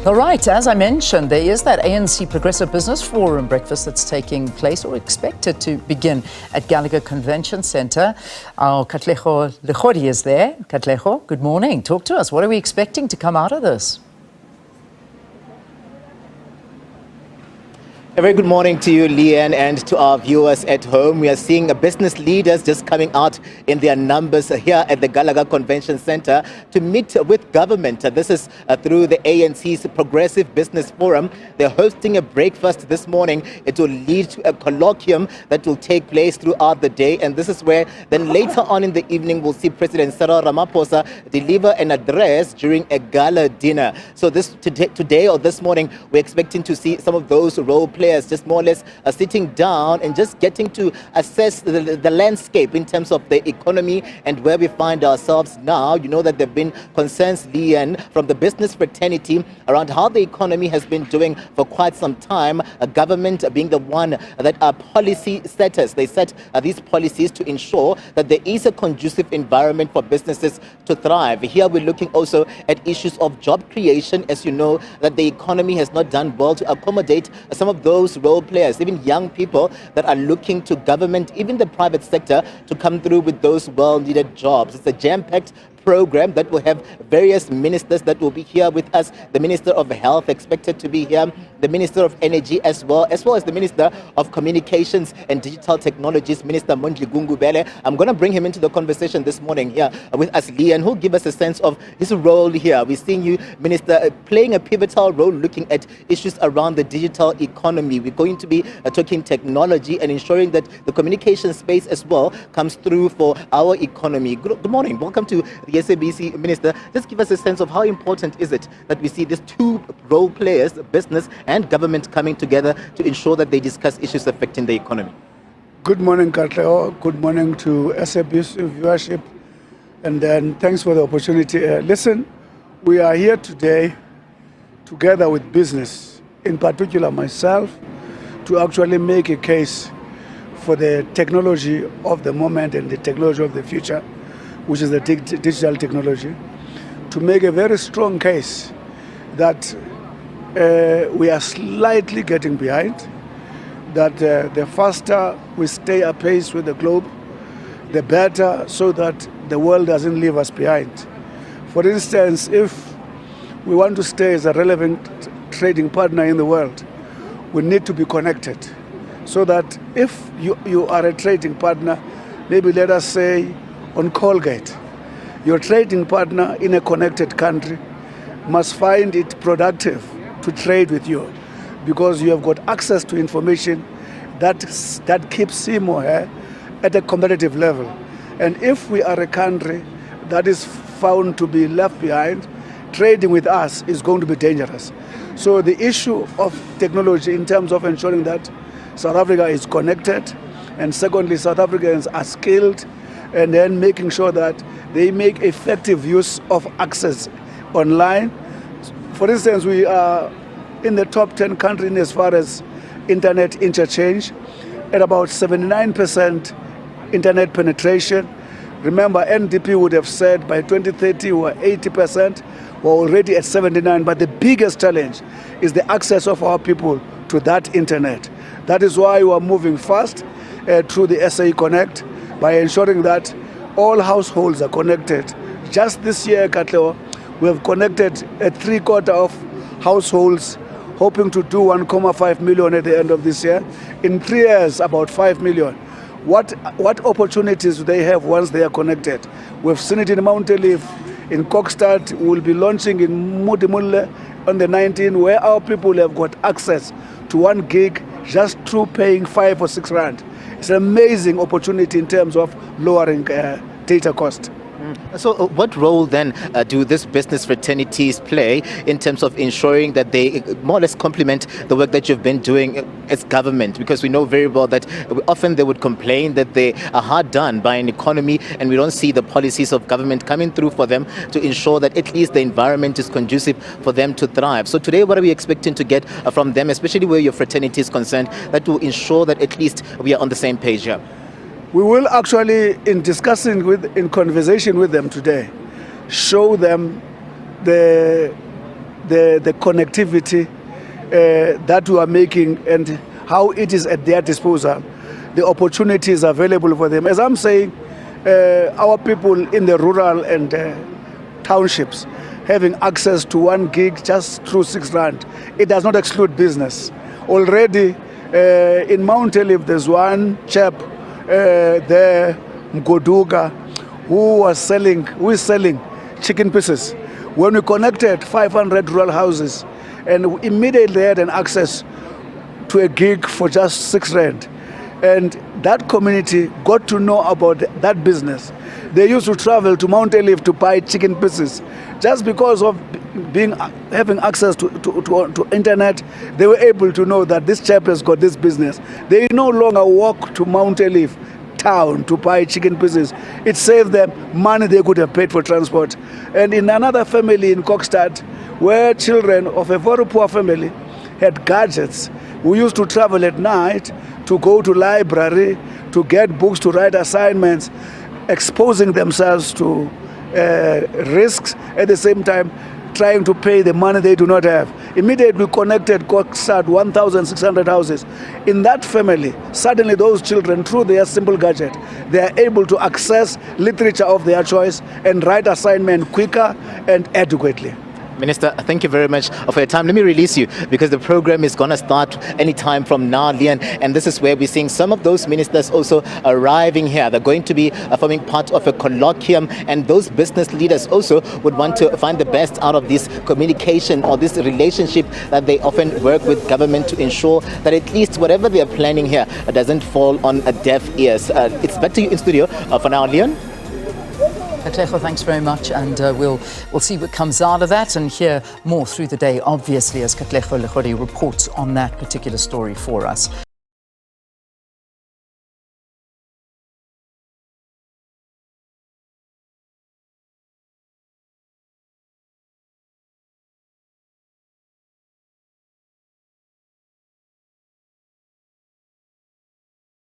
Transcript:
All right, as I mentioned, there is that ANC Progressive Business Forum breakfast that's taking place or expected to begin at Gallagher Convention Centre. Our Katlego Legodi is there. Katlego, good morning. Talk to us. What are we expecting to come out of this? A very good morning to you, Leanne, and to our viewers at home. We are seeing business leaders just coming out in their numbers here at the Gallagher Convention Centre to meet with government. This is through the ANC's Progressive Business Forum. They're hosting a breakfast this morning. It will lead to a colloquium that will take place throughout the day. And this is where then later on in the evening, we'll see President Cyril Ramaphosa deliver an address during a gala dinner. So today or this morning, we're expecting to see some of those role players just more or less sitting down and just getting to assess the landscape in terms of the economy and where we find ourselves now. You know that there have been concerns, Leanne, from the business fraternity around how the economy has been doing for quite some time. Government being the one that are policy setters. They set these policies to ensure that there is a conducive environment for businesses to thrive. Here we're looking also at issues of job creation. As you know, that the economy has not done well to accommodate some of those role players, even young people that are looking to government, even the private sector, to come through with those well-needed jobs. It's a jam-packed program that will have various ministers that will be here with us. The Minister of Health expected to be here, the Minister of Energy as well as the Minister of Communications and Digital Technologies, Minister Mondli Gungubele. I'm going to bring him into the conversation this morning here with us, Leanne, who'll give us a sense of his role here. We're seeing you, Minister, playing a pivotal role looking at issues around the digital economy. We're going to be talking technology and ensuring that the communication space as well comes through for our economy. Good morning. Welcome to the SABC. Minister, just give us a sense of how important is it that we see these two role players, business and government, coming together to ensure that they discuss issues affecting the economy. Good morning, Katlego. Good morning to SABC viewership. And then thanks for the opportunity. Listen, we are here today together with business, in particular myself, to actually make a case for the technology of the moment and the technology of the future, which is the digital technology, to make a very strong case that we are slightly getting behind, that the faster we stay apace with the globe, the better, so that the world doesn't leave us behind. For instance, if we want to stay as a relevant trading partner in the world, we need to be connected, so that if you are a trading partner, maybe let us say on Colgate, your trading partner in a connected country must find it productive to trade with you, because you have got access to information that keeps him or her at a competitive level. And if we are a country that is found to be left behind, trading with us is going to be dangerous. So the issue of technology in terms of ensuring that South Africa is connected, and secondly, South Africans are skilled, and then making sure that they make effective use of access online. For instance, we are in the top 10 countries as far as internet interchange, at about 79% internet penetration. Remember, NDP would have said by 2030 we're 80%, we're already at 79%, but the biggest challenge is the access of our people to that internet. That is why we are moving fast through the SA Connect, by ensuring that all households are connected. Just this year, Katlego, we have connected a 3/4 of households, hoping to do 1.5 million at the end of this year. In 3 years, about 5 million. What opportunities do they have once they are connected? We've seen it in Mount Leaf, in Kokstad. We'll be launching in Mutimulle on the 19th, where our people have got access to 1 gig just through paying 5 or 6 rand. It's an amazing opportunity in terms of lowering data cost. So what role then do these business fraternities play in terms of ensuring that they more or less complement the work that you've been doing as government? Because we know very well that often they would complain that they are hard done by an economy, and we don't see the policies of government coming through for them to ensure that at least the environment is conducive for them to thrive. So today, what are we expecting to get from them, especially where your fraternity is concerned, that will ensure that at least we are on the same page here? We will actually, in conversation with them today, show them the the connectivity that we are making and how it is at their disposal, the opportunities available for them. As I'm saying, our people in the rural and townships having access to 1 gig just through 6 rand, it does not exclude business. Already in Mount Olive, there's one chap there, Mgoduga, who is selling chicken pieces. When we connected 500 rural houses, and we immediately had an access to a gig for just 6 rand. And that community got to know about that business. They used to travel to Mount Olive to buy chicken pieces. Just because of having access to internet, they were able to know that this chap has got this business. They no longer walk to Mount Olive town to buy chicken pieces. It saved them money they could have paid for transport. And in another family in Kokstad, where children of a very poor family had gadgets, we used to travel at night to go to library, to get books, to write assignments, exposing themselves to risks, at the same time trying to pay the money they do not have. Immediately we connected Kokstad 1,600 houses. In that family, suddenly those children, through their simple gadget, they are able to access literature of their choice and write assignment quicker and adequately. Minister, thank you very much for your time. Let me release you because the program is going to start any time from now, Leon. And this is where we're seeing some of those ministers also arriving here. They're going to be forming part of a colloquium, and those business leaders also would want to find the best out of this communication or this relationship that they often work with government to ensure that at least whatever they're planning here doesn't fall on deaf ears. It's back to you in studio for now, Leon. Katlego, thanks very much, and we'll see what comes out of that and hear more through the day, obviously, as Katlego Legodi reports on that particular story for us.